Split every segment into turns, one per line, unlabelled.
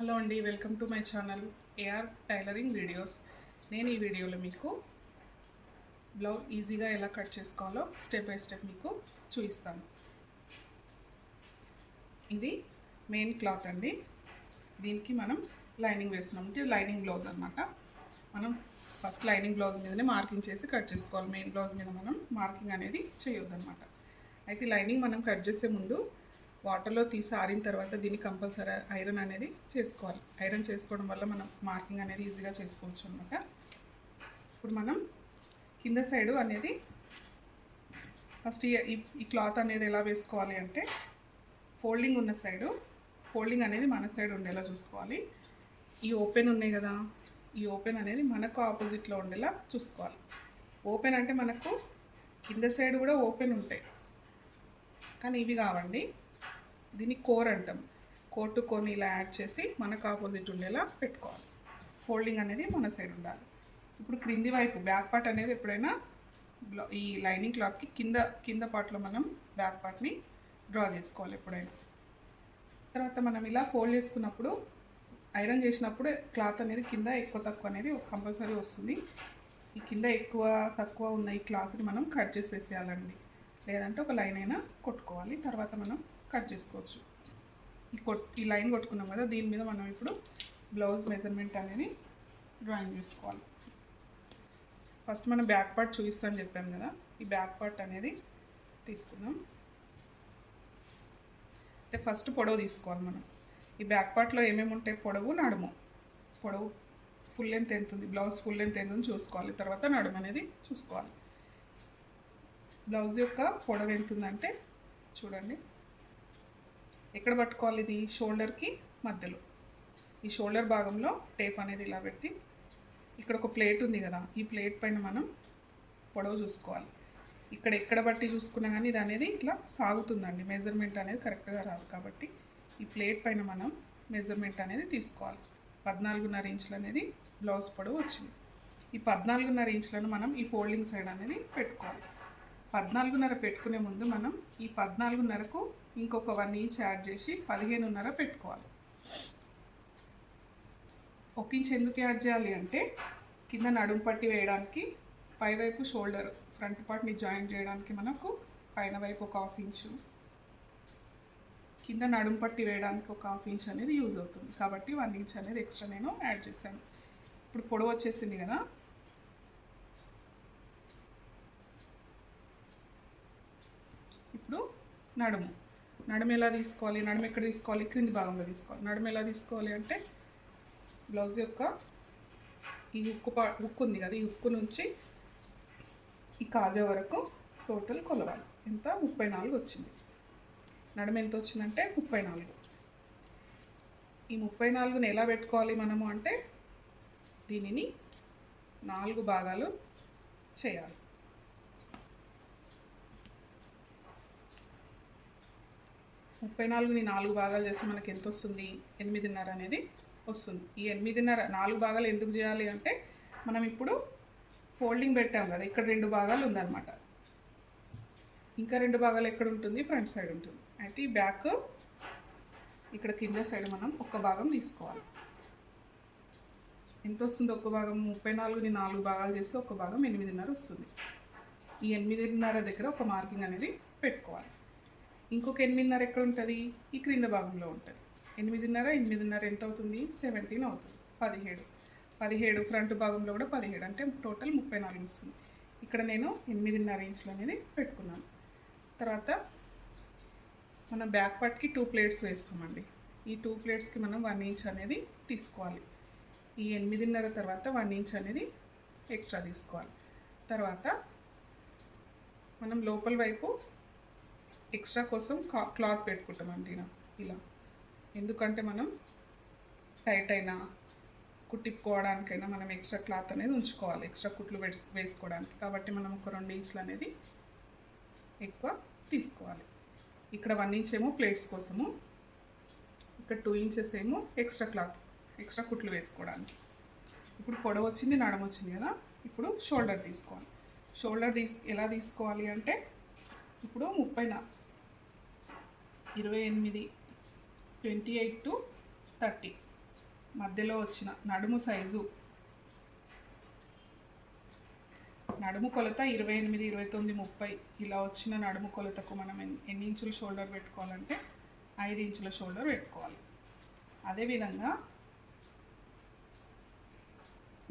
Hello అండి, welcome to my channel AR tailoring videos. నేను ఈ వీడియోలో మీకు బ్లౌజ్ ఈజీగా ఎలా కట్ చేసుకోవాలో స్టెప్ బై స్టెప్ మీకు చూపిస్తాను. ఇది మెయిన్ క్లాత్ అండి. దీనికి మనం లైనింగ్ వేస్తున్నాం. అంటే లైనింగ్ బ్లౌజ్ అనమాట. మనం ఫస్ట్ లైనింగ్ బ్లౌజ్ మీదనే మార్కింగ్ చేసి కట్ చేసుకోవాలి. మెయిన్ బ్లౌజ్ మీద మనం మార్కింగ్ అనేది చేయొద్దు అనమాట. అయితే లైనింగ్ మనం కట్ చేసే ముందు వాటర్లో తీసి ఆరిన తర్వాత దీన్ని కంపల్సరీ ఐరన్ అనేది చేసుకోవాలి. ఐరన్ చేసుకోవడం వల్ల మనం మార్కింగ్ అనేది ఈజీగా చేసుకోవచ్చు అనమాట. ఇప్పుడు మనం కింద సైడు అనేది ఫస్ట్ ఈ క్లాత్ అనేది ఎలా వేసుకోవాలి అంటే ఫోల్డింగ్ ఉన్న సైడు ఫోల్డింగ్ అనేది మన సైడ్ ఉండేలా చూసుకోవాలి. ఈ ఓపెన్ ఉన్నాయి కదా, ఈ ఓపెన్ అనేది మనకు ఆపోజిట్లో ఉండేలా చూసుకోవాలి. ఓపెన్ అంటే మనకు కింద సైడ్ కూడా ఓపెన్ ఉంటాయి, కానీ ఇవి కావండి. దీన్ని కోర్ అంటాం. కోర్ టు కోర్ని ఇలా యాడ్ చేసి మనకు ఆపోజిట్ ఉండేలా పెట్టుకోవాలి. ఫోల్డింగ్ అనేది మన సైడ్ ఉండాలి. ఇప్పుడు క్రింది వైపు బ్యాక్ పార్ట్ అనేది ఎప్పుడైనా ఈ లైనింగ్ క్లాత్కి కింద పార్ట్లో మనం బ్యాక్ పార్ట్ని డ్రా చేసుకోవాలి ఎప్పుడైనా. తర్వాత మనం ఇలా ఫోల్డ్ చేసుకున్నప్పుడు ఐరన్ చేసినప్పుడు క్లాత్ అనేది కింద ఎక్కువ తక్కువ అనేది కంపల్సరీ వస్తుంది. ఈ కింద ఎక్కువ తక్కువ ఉన్న ఈ క్లాత్ని మనం కట్ చేసేసేయాలండి. లేదంటే ఒక లైన్ అయినా కొట్టుకోవాలి, తర్వాత మనం కట్ చేసుకోవచ్చు. ఈ లైన్ కొట్టుకున్నాం కదా, దీని మీద మనం ఇప్పుడు బ్లౌజ్ మెజర్మెంట్ అనేది డ్రాయింగ్ చేసుకోవాలి. ఫస్ట్ మనం బ్యాక్ పార్ట్ చూపిస్తాను చెప్పాను కదా, ఈ బ్యాక్ పార్ట్ అనేది తీసుకుందాం. అయితే ఫస్ట్ పొడవు తీసుకోవాలి మనం. ఈ బ్యాక్ పార్ట్లో ఏమేమి ఉంటాయి? పొడవు, నడుము. పొడవు ఫుల్ లెంత్ ఎంత ఉంది, బ్లౌజ్ ఫుల్ లెంత్ ఎంత ఉంది చూసుకోవాలి. తర్వాత నడుము అనేది చూసుకోవాలి. బ్లౌజ్ యొక్క పొడవు ఎంత ఉందంటే చూడండి, ఎక్కడ పట్టుకోవాలి? ఇది షోల్డర్కి మధ్యలో, ఈ షోల్డర్ భాగంలో టేప్ అనేది ఇలా పెట్టి ఇక్కడ ఒక ప్లేట్ ఉంది కదా, ఈ ప్లేట్ పైన మనం పొడవు చూసుకోవాలి. ఎక్కడ బట్టి చూసుకున్నా కానీ ఇది అనేది ఇట్లా సాగుతుందండి. మెజర్మెంట్ అనేది కరెక్ట్గా రాదు. కాబట్టి ఈ ప్లేట్ పైన మనం మెజర్మెంట్ అనేది తీసుకోవాలి. 14.5 ఇంచులు అనేది బ్లౌజ్ పొడవు వచ్చింది. ఈ 14.5 ఇంచులను మనం ఈ ఫోల్డింగ్ సైడ్ అనేది పెట్టుకోవాలి. 14.5 పెట్టుకునే ముందు మనం ఈ 14.5కు ఇంకొక 1 ఇంచ్ యాడ్ చేసి 15.5 పెట్టుకోవాలి. 1 ఇంచ్ ఎందుకు యాడ్ చేయాలి అంటే కింద నడుము పట్టి వేయడానికి, పైవైపు షోల్డర్ ఫ్రంట్ పార్ట్ని జాయిన్ చేయడానికి మనకు పైన వైపు ఒక 1/2 ఇంచు, కింద నడుము పట్టి వేయడానికి ఒక 1/2 ఇంచ్ అనేది యూజ్ అవుతుంది. కాబట్టి 1 ఇంచ్ అనేది ఎక్స్ట్రా నేను యాడ్ చేశాను. ఇప్పుడు పొడవు వచ్చేసింది కదా, ఇప్పుడు నడుము ఎలా తీసుకోవాలి? నడుము ఎక్కడ తీసుకోవాలి? క్రింది భాగంలో తీసుకోవాలి. నడుము ఎలా తీసుకోవాలి అంటే బ్లౌజ్ యొక్క ఈ హుక్ ఉంది కదా, ఈ హుక్ నుంచి ఈ కాజా వరకు టోటల్ కొలవాలి. ఎంత? 34 వచ్చింది. నడుము ఎంత వచ్చిందంటే 34. ఈ 34ని ఎలా పెట్టుకోవాలి మనము అంటే దీనిని 4 భాగాలు చేయాలి. ముప్పై 34ని 4 భాగాలు చేస్తే మనకి ఎంత వస్తుంది? 8.5 అనేది వస్తుంది. ఈ 8.5 4 భాగాలు ఎందుకు చేయాలి అంటే మనం ఇప్పుడు ఫోల్డింగ్ పెట్టాం కదా, ఇక్కడ 2 భాగాలు ఉందన్నమాట. ఇంకా 2 భాగాలు ఎక్కడ ఉంటుంది? ఫ్రంట్ సైడ్ ఉంటుంది. అయితే ఈ బ్యాక్ ఇక్కడ కింద సైడ్ మనం ఒక భాగం తీసుకోవాలి. ఎంత వస్తుంది ఒక భాగం? 34ని 4 భాగాలు చేస్తే ఒక భాగం 8.5 వస్తుంది. ఈ 8.5 దగ్గర ఒక మార్కింగ్ అనేది పెట్టుకోవాలి. ఇంకొక 8.5 ఎక్కడ ఉంటుంది? ఈ క్రింద భాగంలో ఉంటుంది. 8.5 ఎంత అవుతుంది? 17 అవుతుంది. 17 ఫ్రంట్ భాగంలో కూడా 17, అంటే టోటల్ 34 వస్తుంది. ఇక్కడ నేను 8.5 ఇంచులు అనేది పెట్టుకున్నాను. తర్వాత మనం బ్యాక్ పార్ట్కి 2 ప్లేట్స్ వేస్తామండి. ఈ 2 ప్లేట్స్కి మనం 1 ఇంచ్ అనేది తీసుకోవాలి. ఈ 8.5 తర్వాత 1 ఇంచ్ అనేది ఎక్స్ట్రా తీసుకోవాలి. తర్వాత మనం లోపల వైపు ఎక్స్ట్రా కోసం క్లాత్ పెట్టుకుంటామండి ఇలా. ఎందుకంటే మనం టైట్ అయినా కుట్టిప్పుకోవడానికైనా మనం ఎక్స్ట్రా క్లాత్ అనేది ఉంచుకోవాలి, ఎక్స్ట్రా కుట్లు వేసుకోవడానికి. కాబట్టి మనం ఒక 2 ఇంచులు అనేది ఎక్కువ తీసుకోవాలి. ఇక్కడ 1 ఇంచ్ ఏమో ప్లేట్స్ కోసము, ఇక్కడ 2 ఇంచెస్ ఏమో ఎక్స్ట్రా కుట్లు వేసుకోవడానికి. ఇప్పుడు పొడవు వచ్చింది, నడుము వచ్చింది కదా, ఇప్పుడు షోల్డర్ తీసుకోవాలి. ఎలా తీసుకోవాలి అంటే ఇప్పుడు 28 to 30 మధ్యలో వచ్చిన నడుము సైజు, నడుము కొలత 28, 29, 30 ఇలా వచ్చిన నడుము కొలతకు మనం ఎన్ని ఇంచుల షోల్డర్ పెట్టుకోవాలంటే 5 ఇంచుల షోల్డర్ పెట్టుకోవాలి. అదేవిధంగా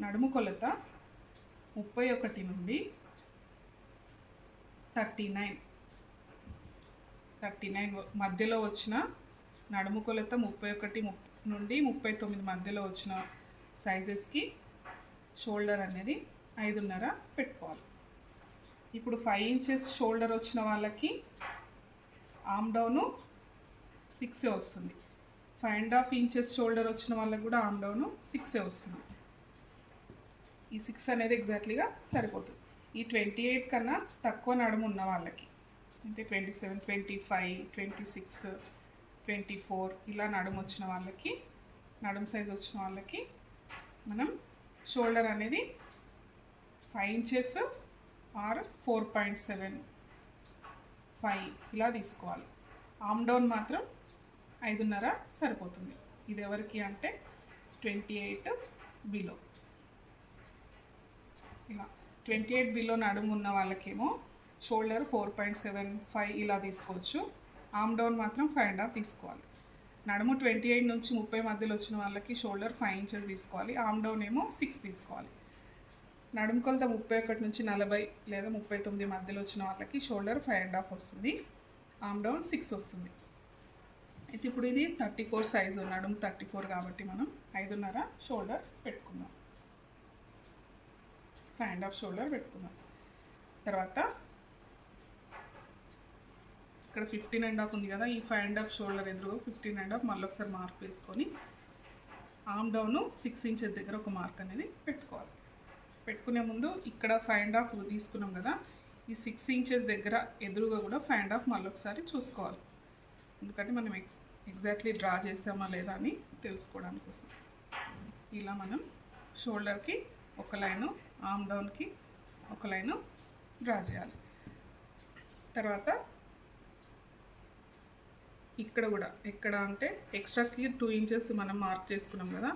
నడుము కొలత 31 నుండి 39 మధ్యలో వచ్చిన నడుము కొలత 31 నుండి 39 మధ్యలో వచ్చిన సైజెస్కి షోల్డర్ అనేది 5.5 పెట్టుకోవాలి. ఇప్పుడు 5 ఇంచెస్ షోల్డర్ వచ్చిన వాళ్ళకి ఆర్మ్ డౌను 6 వస్తుంది. 5.5 ఇంచెస్ షోల్డర్ వచ్చిన వాళ్ళకి కూడా ఆర్మ్ డౌను 6 వస్తుంది. ఈ 6 అనేది ఎగ్జాక్ట్లీగా సరిపోతుంది. ఈ 28 కన్నా తక్కువ నడుము ఉన్న వాళ్ళకి అంటే 27, 25, 26, 24 ఇలా నడుము వచ్చిన వాళ్ళకి, నడుము సైజ్ వచ్చిన వాళ్ళకి మనం షోల్డర్ అనేది 5 ఇంచెస్ ఆర్ 4.75 ఇలా తీసుకోవాలి. ఆర్మ్ డౌన్ మాత్రం 5.5 సరిపోతుంది. ఇది ఎవరికి అంటే 28 బిలో. ఇలా 28 బిలో నడుము ఉన్న వాళ్ళకేమో షోల్డర్ 4.75 ఇలా తీసుకోవచ్చు. ఆర్మ్ డౌన్ మాత్రం 5.5 తీసుకోవాలి. నడుము 28 నుంచి 30 మధ్యలో వచ్చిన వాళ్ళకి షోల్డర్ 5 ఇంచెస్ తీసుకోవాలి. ఆర్మ్ డౌన్ ఏమో 6 తీసుకోవాలి. నడుము కొలత 31 నుంచి 40 లేదా 39 మధ్యలో వచ్చిన వాళ్ళకి షోల్డర్ 5.5 వస్తుంది. ఆర్మ్ డౌన్ 6 వస్తుంది. అయితే ఇప్పుడు ఇది 34 సైజు, నడుము 34 కాబట్టి మనం 5.5 షోల్డర్ పెట్టుకుందాం. 5.5 షోల్డర్ పెట్టుకుందాం. తర్వాత ఇక్కడ 15.5 ఉంది కదా, ఈ 5.5 షోల్డర్ ఎదురు 15.5 మళ్ళీ ఒకసారి మార్క్ వేసుకొని ఆర్మ్ డౌన్ 6 ఇంచెస్ దగ్గర ఒక మార్క్ అనేది పెట్టుకోవాలి. పెట్టుకునే ముందు ఇక్కడ 5.5 తీసుకున్నాం కదా, ఈ 6 ఇంచెస్ దగ్గర ఎదురుగా కూడా 5.5 మళ్ళీ ఒకసారి చూసుకోవాలి. ఎందుకంటే మనం ఎగ్జాక్ట్లీ డ్రా చేసామా లేదా అని తెలుసుకోవడానికి కోసం. ఇలా మనం షోల్డర్కి ఒక లైను, ఆర్మ్ డౌన్కి ఒక లైను డ్రా చేయాలి. తర్వాత ఇక్కడ కూడా ఎక్కడ అంటే ఎక్స్ట్రాకి 2 ఇంచెస్ మనం మార్క్ చేసుకున్నాం కదా,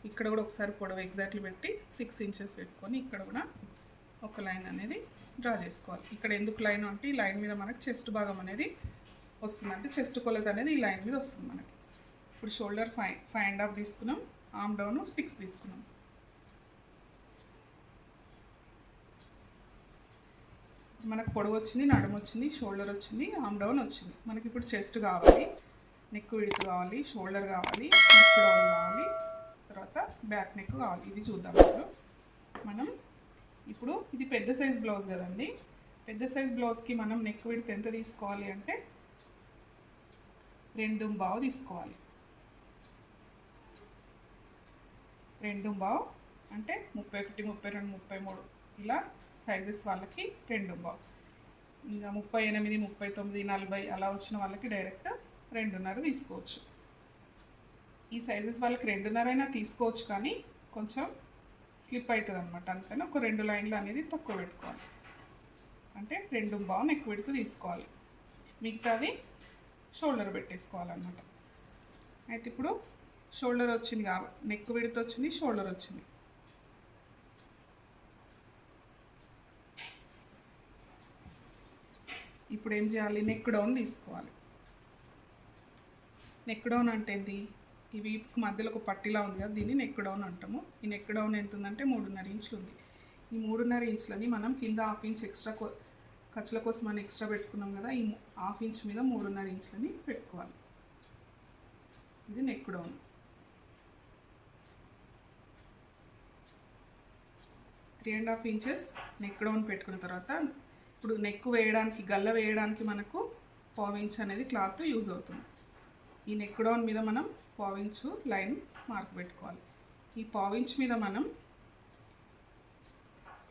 ఇక్కడ కూడా ఒకసారి పొడవు ఎగ్జాక్ట్లీ పెట్టి 6 ఇంచెస్ పెట్టుకొని ఇక్కడ కూడా ఒక లైన్ అనేది డ్రా చేసుకోవాలి. ఇక్కడ ఎందుకు లైన్ అంటే ఈ లైన్ మీద మనకు చెస్ట్ భాగం అనేది వస్తుంది, అంటే చెస్ట్ కొలత అనేది ఈ లైన్ మీద వస్తుంది మనకి. ఇప్పుడు షోల్డర్ 5.5 తీసుకున్నాం, ఆర్మ్ డౌన్ 6 తీసుకున్నాం. మనకు పొడవు వచ్చింది, నడుము వచ్చింది, షోల్డర్ వచ్చింది, ఆర్మ్ డౌన్ వచ్చింది. మనకి ఇప్పుడు చెస్ట్ కావాలి, నెక్ విడ్త్ కావాలి, షోల్డర్ కావాలి, నెక్ డౌన్ కావాలి, తర్వాత బ్యాక్ నెక్ కావాలి. ఇది చూద్దాం. మనం ఇప్పుడు ఇది పెద్ద సైజ్ బ్లౌజ్ కదండి, పెద్ద సైజ్ బ్లౌజ్కి మనం నెక్ విడ్త్ ఎంత తీసుకోవాలి అంటే 2.5 తీసుకోవాలి. 2.5 అంటే 31, 32, 33 ఇలా సైజెస్ వాళ్ళకి 2.5. ఇంకా 38, 39, 40 అలా వచ్చిన వాళ్ళకి డైరెక్ట్ 2.5 తీసుకోవచ్చు. ఈ సైజెస్ వాళ్ళకి 2.5 అయినా తీసుకోవచ్చు, కానీ కొంచెం స్లిప్ అవుతుంది అనమాట. అందుకని ఒక 2 లైన్లు అనేది తక్కువ పెట్టుకోవాలి. అంటే 2.5 నెక్ విడ్త్ తీసుకోవాలి, మిగతాది షోల్డర్ పెట్టేసుకోవాలన్నమాట. అయితే ఇప్పుడు షోల్డర్ వచ్చింది కాబట్టి నెక్ విడ్త్ వచ్చింది, షోల్డర్ వచ్చింది. ఇప్పుడు ఏం చేయాలి, నెక్ డౌన్ తీసుకోవాలి. నెక్ డౌన్ అంటే ఏంటి, ఈ వీపుకి మధ్యలో ఒక పట్టిలా ఉంది కదా, దీన్ని నెక్ డౌన్ అంటాము. ఈ నెక్ డౌన్ ఎంత ఉందంటే 3.5 ఇంచులు ఉంది. ఈ 3.5 ఇంచులని మనం కింద 1/2 ఇంచ్ ఎక్స్ట్రా ఖర్చుల కోసం మనం ఎక్స్ట్రా పెట్టుకున్నాం కదా, ఈ 1/2 ఇంచ్ మీద 3.5 ఇంచులని పెట్టుకోవాలి. ఇది neck down. 3.5 inches neck down పెట్టుకున్న తర్వాత ఇప్పుడు నెక్ వేయడానికి, గల్ల వేయడానికి మనకు 1/4 ఇంచ్ అనేది క్లాత్ యూజ్ అవుతుంది. ఈ నెక్ డౌన్ మీద మనం 1/4 ఇంచ్ లైన్ మార్క్ పెట్టుకోవాలి. ఈ 1/4 ఇంచ్ మీద మనం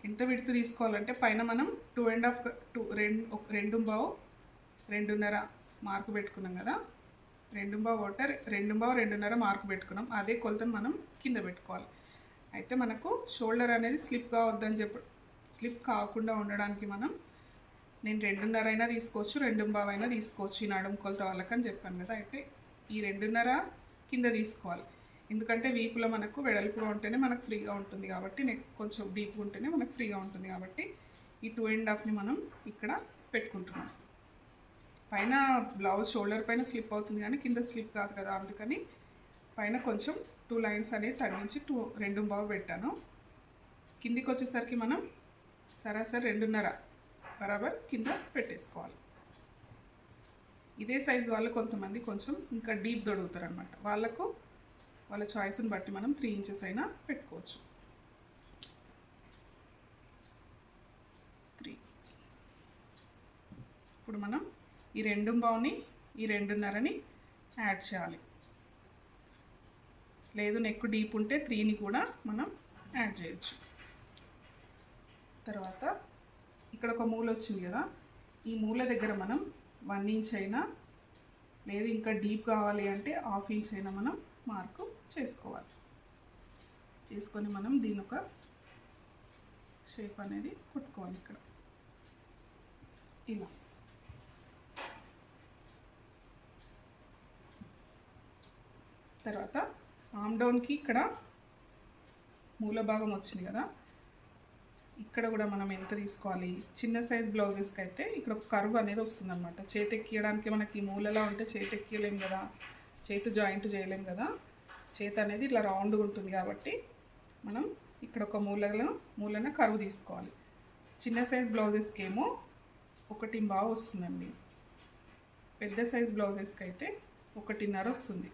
ఎంత విడ్త్ తీసుకోవాలంటే పైన మనం 2.5 మార్కు పెట్టుకున్నాం కదా, 2.5 మార్కు పెట్టుకున్నాం. అదే కొలతను మనం కింద పెట్టుకోవాలి. అయితే మనకు షోల్డర్ అనేది స్లిప్ కాకుండా ఉండడానికి నేను 2.5 అయినా తీసుకోవచ్చు, 2.5 అయినా తీసుకోవచ్చు ఈ నడుము కొలత వాళ్ళకని చెప్పాను కదా. అయితే ఈ 2.5 కింద తీసుకోవాలి. ఎందుకంటే వీపులో మనకు వెడల్పుగా ఉంటేనే మనకు ఫ్రీగా ఉంటుంది కాబట్టి, నెక్ కొంచెం డీప్గా ఉంటేనే మనకు ఫ్రీగా ఉంటుంది కాబట్టి ఈ 2.5ని మనం ఇక్కడ పెట్టుకుంటున్నాం. పైన బ్లౌజ్ షోల్డర్ పైన స్లిప్ అవుతుంది కానీ కింద స్లిప్ కాదు కదా, అందుకని పైన కొంచెం 2 లైన్స్ అనేది తగ్గించి 2.5 పెట్టాను. కిందికి వచ్చేసరికి మనం సరాసరి 2.5 బరాబర్ కింద పెట్టేసుకోవాలి. ఇదే సైజు వాళ్ళు కొంతమంది కొంచెం ఇంకా డీప్ దొడుగుతారు అనమాట. వాళ్ళ చాయిస్ని బట్టి మనం 3 ఇంచెస్ అయినా పెట్టుకోవచ్చు. 3. ఇప్పుడు మనం ఈ 2.5ని ఈ 2.5ని యాడ్ చేయాలి. లేదు నెక్ డీప్ ఉంటే 3ని కూడా మనం యాడ్ చేయొచ్చు. తర్వాత ఇక్కడ ఒక మూల వచ్చింది కదా, ఈ మూల దగ్గర మనం 1 ఇంచ్ అయినా, లేదు ఇంకా డీప్ కావాలి అంటే 1/2 ఇంచ్ అయినా మనం మార్కు చేసుకోవాలి. చేసుకొని మనం దీని ఒక షేప్ అనేది కుట్టుకోవాలి. ఇక్కడ ఇలా తర్వాత ఆర్మ్ డౌన్కి ఇక్కడ మూల భాగం వచ్చింది కదా, ఇక్కడ కూడా మనం ఎంత తీసుకోవాలి. చిన్న సైజ్ బ్లౌజెస్కి అయితే ఇక్కడ ఒక కర్వ్ అనేది వస్తుంది అనమాట. చేతి ఎక్కియడానికి మనకి మూలలా ఉంటే చేతి ఎక్కియలేం కదా, చేతి జాయింట్ చేయలేం కదా. చేతి అనేది ఇట్లా రౌండ్గా ఉంటుంది కాబట్టి మనం ఇక్కడ ఒక మూలన కర్వ్ తీసుకోవాలి. చిన్న సైజ్ బ్లౌజెస్కి ఏమో 1.5 వస్తుందండి. పెద్ద సైజ్ బ్లౌజెస్కి అయితే 1.5 వస్తుంది.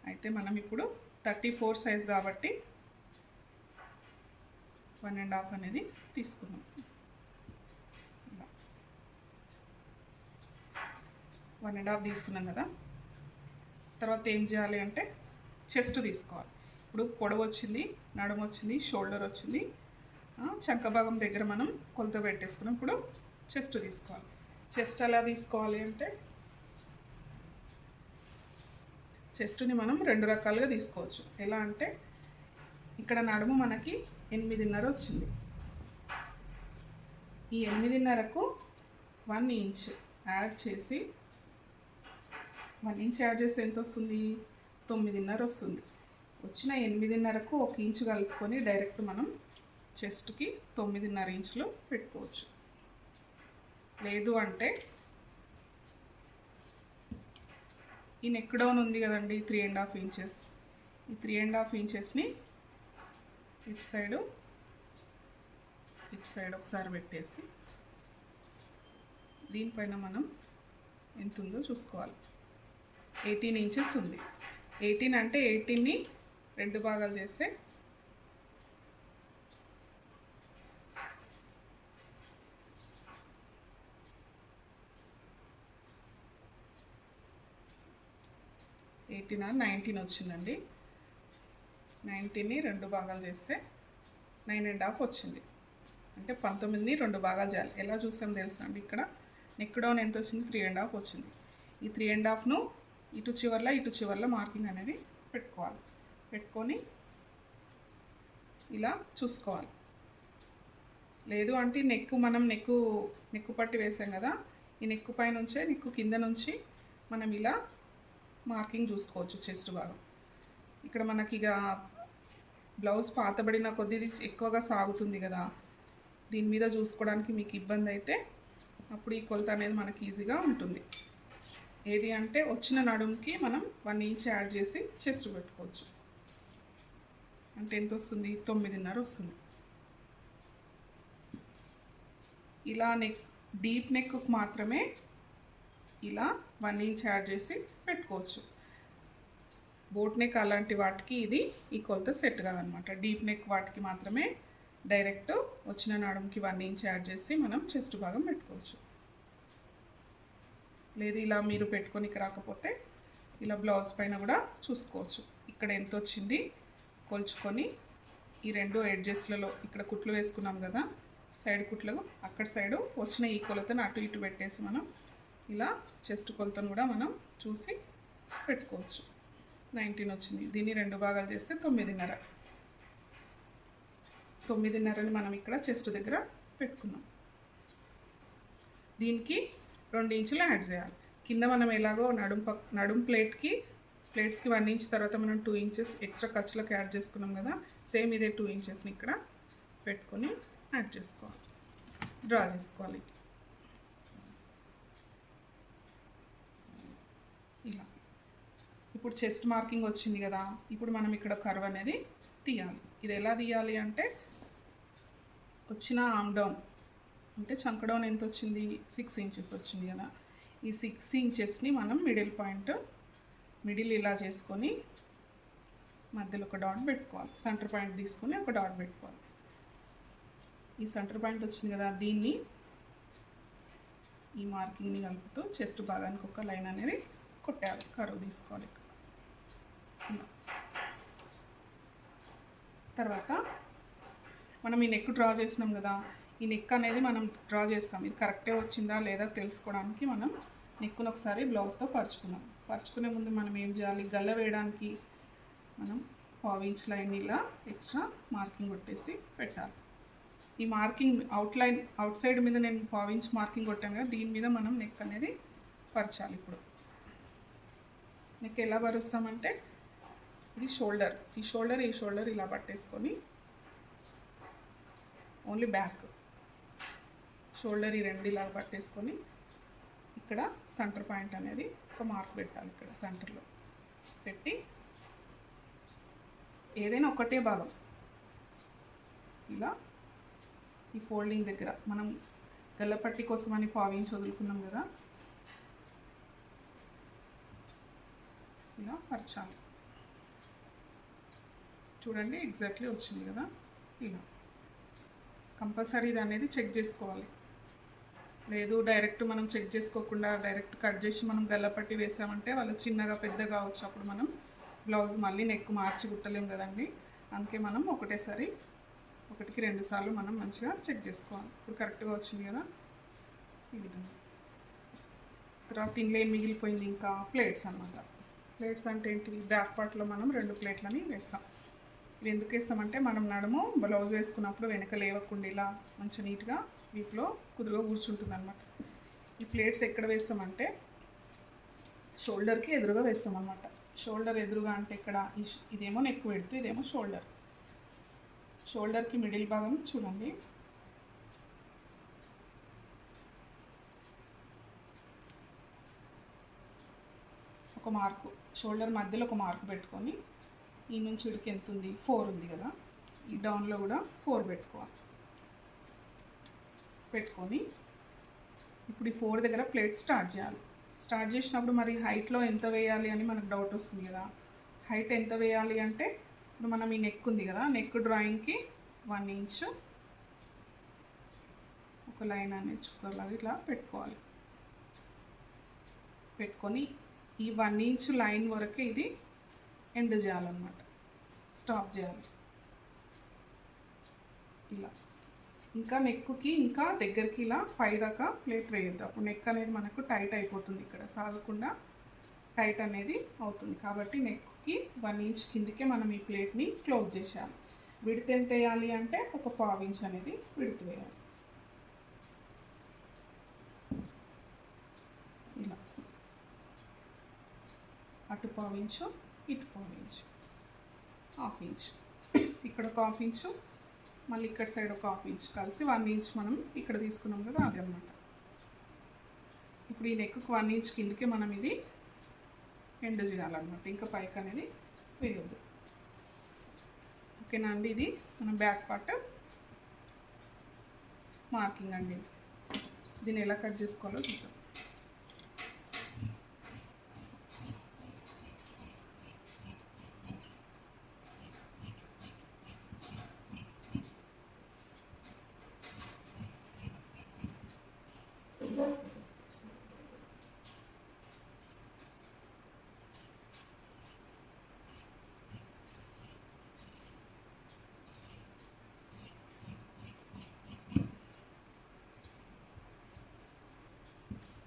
అయితే మనం ఇప్పుడు 34 సైజ్ కాబట్టి 1.5 అనేది తీసుకున్నాం. 1.5 తీసుకున్నాం కదా. తర్వాత ఏం చేయాలి అంటే చెస్ట్ తీసుకోవాలి. ఇప్పుడు పొడవు వచ్చింది, నడుము వచ్చింది, షోల్డర్ వచ్చింది, చంక భాగం దగ్గర మనం కొలత పెట్టేసుకున్నాం. ఇప్పుడు చెస్ట్ తీసుకోవాలి. చెస్ట్ ఎలా తీసుకోవాలి అంటే చెస్ట్ని మనం 2 రకాలుగా తీసుకోవచ్చు. ఎలా అంటే ఇక్కడ నడుము మనకి 8.5 వచ్చింది. ఈ 8.5కు 1 ఇంచ్ యాడ్ చేసి 1 ఇంచ్ యాడ్ చేసి ఎంత వస్తుంది? 9.5 వస్తుంది. వచ్చిన 8.5కు 1 ఇంచు కలుపుకొని డైరెక్ట్ మనం చెస్ట్కి 9.5 ఇంచులు పెట్టుకోవచ్చు. లేదు అంటే ఈ నెక్ డౌన్ ఉంది కదండి 3.5 ఇంచెస్, ఈ 3.5 ఇంచెస్ని ఇటు సైడ్ ఒకసారి పెట్టేసి దీనిపైన మనం ఎంత ఉందో చూసుకోవాలి. 18 ఇంచెస్ ఉంది. 18 అంటే 18ని 2 భాగాలు చేస్తే 18 or 19 వచ్చిందండి. 19ని 2 భాగాలు చేస్తే 9.5 వచ్చింది. అంటే 19ని 2 భాగాలు చేయాలి. ఎలా చూసాం తెలుసా అండి? ఇక్కడ నెక్ డౌన్ ఎంత వచ్చింది? 3.5 వచ్చింది. ఈ 3.5ను ఇటు చివర్ల మార్కింగ్ అనేది పెట్టుకోవాలి. పెట్టుకొని ఇలా చూసుకోవాలి. లేదు అంటే మనం నెక్కు పట్టి వేసాం కదా, ఈ నెక్కు పై నుంచే నెక్కు కింద నుంచి మనం ఇలా మార్కింగ్ చూసుకోవచ్చు చెస్ట్ భాగం. ఇక్కడ మనకి ఇక బ్లౌజ్ పాతబడిన కొద్ది ఎక్కువగా సాగుతుంది కదా, దీని మీద చూసుకోవడానికి మీకు ఇబ్బంది అయితే అప్పుడు ఈ కొలత అనేది మనకి ఈజీగా ఉంటుంది. ఏది అంటే వచ్చిన నడుముకి మనం 1 ఇంచ్ యాడ్ చేసి చెస్ట్ పెట్టుకోవచ్చు. అంటే ఎంత వస్తుంది? 9.5 వస్తుంది. ఇలా డీప్ నెక్కు మాత్రమే ఇలా 1 ఇంచ్ యాడ్ చేసి పెట్టుకోవచ్చు. బోట్ నెక్ అలాంటి వాటికి ఈ కొలత సెట్ కాదనమాట. డీప్ నెక్ వాటికి మాత్రమే డైరెక్ట్ వచ్చిన నడుముకి 1 ఇంచ్ యాడ్ చేసి మనం చెస్ట్ భాగం పెట్టుకోవచ్చు. లేదు ఇలా మీరు పెట్టుకోనికి రాకపోతే ఇలా బ్లౌజ్ పైన కూడా చూసుకోవచ్చు. ఇక్కడ ఎంత వచ్చింది కొలుచుకొని ఈ 2 ఎడ్జెస్లలో ఇక్కడ కుట్లు వేసుకున్నాం కదా, సైడ్ కుట్లు, అక్కడ సైడు వచ్చిన ఈ కొలతను అటు ఇటు పెట్టేసి మనం ఇలా చెస్ట్ కొలతను కూడా మనం చూసి పెట్టుకోవచ్చు. 19 వచ్చింది. దీన్ని 2 భాగాలు చేస్తే 9.5. 9.5ని మనం ఇక్కడ చెస్ట్ దగ్గర పెట్టుకున్నాం. దీనికి 2 ఇంచులు యాడ్ చేయాలి. కింద మనం ఎలాగో నడుం ప్లేట్కి ప్లేట్స్కి 1 ఇంచ్ తర్వాత మనం 2 ఇంచెస్ ఎక్స్ట్రా ఖర్చులకు యాడ్ చేసుకున్నాం కదా, సేమ్ ఇదే 2 ఇంచెస్ని ఇక్కడ పెట్టుకొని యాడ్ చేసుకోవాలి, డ్రా చేసుకోవాలి ఇలా. ఇప్పుడు చెస్ట్ మార్కింగ్ వచ్చింది కదా, ఇప్పుడు మనం ఇక్కడ కర్వ్ అనేది తీయాలి. ఇది ఎలా తీయాలి అంటే వచ్చిన ఆర్మ్ డౌన్ అంటే చంక డౌన్ ఎంత వచ్చింది, 6 ఇంచెస్ వచ్చింది కదా, ఈ 6 ఇంచెస్ని మనం మిడిల్ ఇలా చేసుకొని మధ్యలో ఒక డాట్ పెట్టుకోవాలి. సెంటర్ పాయింట్ తీసుకొని ఒక డాట్ పెట్టుకోవాలి. ఈ సెంటర్ పాయింట్ వచ్చింది కదా, దీన్ని ఈ మార్కింగ్ని కలుపుతూ చెస్ట్ భాగానికి ఒక లైన్ అనేది కొట్టాలి, కర్వ్ తీసుకోవాలి. తర్వాత మనం ఈ నెక్ డ్రా చేసినాం కదా, ఈ నెక్ అనేది మనం డ్రా చేస్తాం, ఇది కరెక్టే వచ్చిందా లేదా తెలుసుకోవడానికి మనం నెక్ను ఒకసారి బ్లౌజ్తో పరుచుకునే ముందు మనం ఏం చేయాలి, గల్ల వేయడానికి మనం 1/2 ఇంచ్ లైన్ ఇలా ఎక్స్ట్రా మార్కింగ్ కొట్టేసి పెట్టాలి. ఈ మార్కింగ్ అవుట్ సైడ్ మీద నేను 1/2 ఇంచ్ మార్కింగ్ కొట్టాను కదా, దీని మీద మనం నెక్ అనేది పరచాలి. ఇప్పుడు నెక్ ఎలా పరుస్తామంటే ఇది ఈ షోల్డర్ ఇలా పట్టేసుకొని ఓన్లీ బ్యాక్ షోల్డర్ ఈ రెండు ఇలా పట్టేసుకొని ఇక్కడ సెంటర్ పాయింట్ అనేది ఒక మార్క్ పెట్టాలి. ఇక్కడ సెంటర్లో పెట్టి ఏదైనా ఒకటే భాగం ఇలా ఈ ఫోల్డింగ్ దగ్గర మనం గల్లపట్టి కోసం అని 1/2 ఇంచ్ వదులుకున్నాం కదా, ఇలా పరచాలి. చూడండి ఎగ్జాక్ట్లీ వచ్చింది కదా. ఇలా కంపల్సరీ ఇది అనేది చెక్ చేసుకోవాలి. లేదు డైరెక్ట్ మనం చెక్ చేసుకోకుండా డైరెక్ట్ కట్ చేసి మనం గల్లపట్టి వేసామంటే వాళ్ళు చిన్నగా పెద్దగా కావచ్చు, అప్పుడు మనం బ్లౌజ్ మళ్ళీ నెక్ మార్చి కుట్టలేం కదండి. అందుకే మనం ఒకటేసారి 1కి 2 సార్లు మనం మంచిగా చెక్ చేసుకోవాలి. ఇప్పుడు కరెక్ట్గా వచ్చింది కదా ఈ విధంగా. తర్వాత ఇందులో ఏం మిగిలిపోయింది, ఇంకా ప్లేట్స్ అన్నమాట. ప్లేట్స్ అంటే ఏంటి, బ్యాక్ పార్ట్లో మనం 2 ప్లేట్లని వేస్తాం. ఇవి ఎందుకు వేస్తామంటే మనం నడుము బ్లౌజ్ వేసుకున్నప్పుడు వెనక లేవకుండా ఇలా మంచి నీట్గా వీపులో కుదురుగా కూర్చుంటుంది అనమాట. ఈ ప్లేట్స్ ఎక్కడ వేస్తామంటే షోల్డర్కి ఎదురుగా వేస్తాం అన్నమాట. షోల్డర్ ఎదురుగా అంటే ఇక్కడ ఇదేమో నెక్ పెడుతూ ఇదేమో షోల్డర్కి మిడిల్ భాగం చూడండి, ఒక మార్కు షోల్డర్ మధ్యలో ఒక మార్కు పెట్టుకొని ఈ నుంచి ఇడికి ఎంత ఉంది 4 ఉంది కదా, ఈ డౌన్లో కూడా 4 పెట్టుకొని ఇప్పుడు ఈ 4 దగ్గర ప్లేట్ స్టార్ట్ చేయాలి. స్టార్ట్ చేసినప్పుడు మరి హైట్లో ఎంత వేయాలి అని మనకు డౌట్ వస్తుంది కదా. హైట్ ఎంత వేయాలి అంటే ఇప్పుడు మనం ఈ నెక్ ఉంది కదా, నెక్ డ్రాయింగ్కి 1 ఇంచ్ ఒక లైన్ అనేది చుక్కలాగా ఇట్లా పెట్టుకొని ఈ 1 ఇంచ్ లైన్ వరకు ఇది ఎండ్ చేయాలన్నమాట, స్టాప్ చేయాలి ఇలా. ఇంకా నెక్కి ఇంకా దగ్గరికి ఇలా పైదాకా ప్లేట్ వేయొద్దు, అప్పుడు నెక్ అనేది మనకు టైట్ అయిపోతుంది, ఇక్కడ సాగకుండా టైట్ అనేది అవుతుంది. కాబట్టి నెక్కి 1 ఇంచ్ కిందకే మనం ఈ ప్లేట్ని క్లోజ్ చేసేయాలి. విడత్ ఎంత వేయాలి అంటే ఒక 1/2 ఇంచ్ అనేది విడత్ వేయాలి ఇలా. అటు 1/2 ఇంచు ఇటు 1/2 ఇంచు, 1/2 ఇంచ్, ఇక్కడ ఒక 1/2 ఇంచు, మళ్ళీ ఇక్కడ సైడ్ ఒక 1/2 ఇంచ్ కలిసి 1 ఇంచ్ మనం ఇక్కడ తీసుకున్నాం కదా, అది అన్నమాట. ఇప్పుడు ఈ నెక్కు 1 ఇంచ్ కిందకే మనం ఇది ఎండ్ చేయాలన్నమాట, ఇంకా పైకి అనేది వేయొద్దు. ఓకేనా అండి, ఇది మన బ్యాక్ పార్ట్ మార్కింగ్ అండి. దీన్ని ఎలా కట్ చేసుకోవాలో చూద్దాం.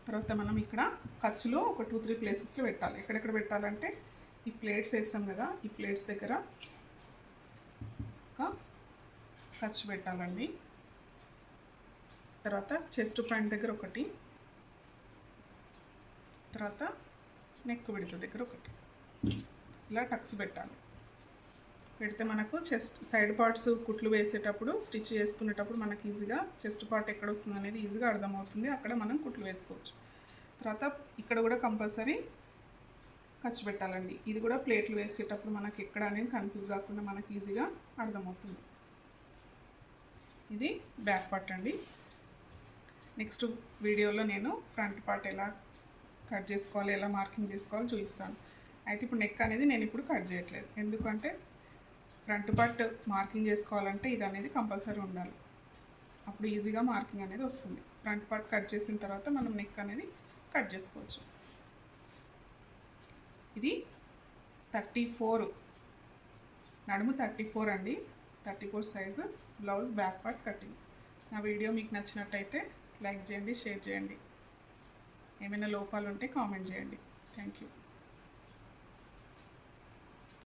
తర్వాత మనం ఇక్కడ ఖర్చులో ఒక 2-3 ప్లేసెస్లో పెట్టాలి. ఎక్కడెక్కడ పెట్టాలంటే ఈ ప్లేట్స్ వేస్తాం కదా, ఈ ప్లేట్స్ దగ్గర ఒక ఖర్చు పెట్టాలండి. తర్వాత చెస్ట్ పాయింట్ దగ్గర ఒకటి, తర్వాత నెక్ విడత దగ్గర ఒకటి. ఇలా టక్స్ పెట్టాలి. పెడితే మనకు చెస్ట్ సైడ్ పార్ట్స్ కుట్లు వేసేటప్పుడు స్టిచ్ చేసుకునేటప్పుడు మనకి ఈజీగా చెస్ట్ పార్ట్ ఎక్కడ వస్తుంది అనేది ఈజీగా అర్థమవుతుంది. అక్కడ మనం కుట్లు వేసుకోవచ్చు. తర్వాత ఇక్కడ కూడా కంపల్సరీ ఖర్చు పెట్టాలండి. ఇది కూడా ప్లేట్లు వేసేటప్పుడు మనకి ఎక్కడ అనేది కన్ఫ్యూజ్ కాకుండా మనకి ఈజీగా అర్థమవుతుంది. ఇది బ్యాక్ పార్ట్ అండి. నెక్స్ట్ వీడియోలో నేను ఫ్రంట్ పార్ట్ ఎలా కట్ చేసుకోవాలి, ఎలా మార్కింగ్ చేసుకోవాలో చూపిస్తాను. అయితే ఇప్పుడు నెక్ అనేది నేను ఇప్పుడు కట్ చేయట్లేదు. ఎందుకంటే ఫ్రంట్ పార్ట్ మార్కింగ్ చేసుకోవాలంటే ఇది అనేది కంపల్సరీ ఉండాలి. అప్పుడు ఈజీగా మార్కింగ్ అనేది వస్తుంది. ఫ్రంట్ పార్ట్ కట్ చేసిన తర్వాత మనం నెక్ అనేది కట్ చేసుకోవచ్చు. ఇది 34 నడుము 34 అండి. 34 size blouse back part cutting. నా వీడియో మీకు నచ్చినట్టయితే లైక్ చేయండి, షేర్ చేయండి. ఏమైనా లోపాలు ఉంటే కామెంట్ చేయండి. Thank you.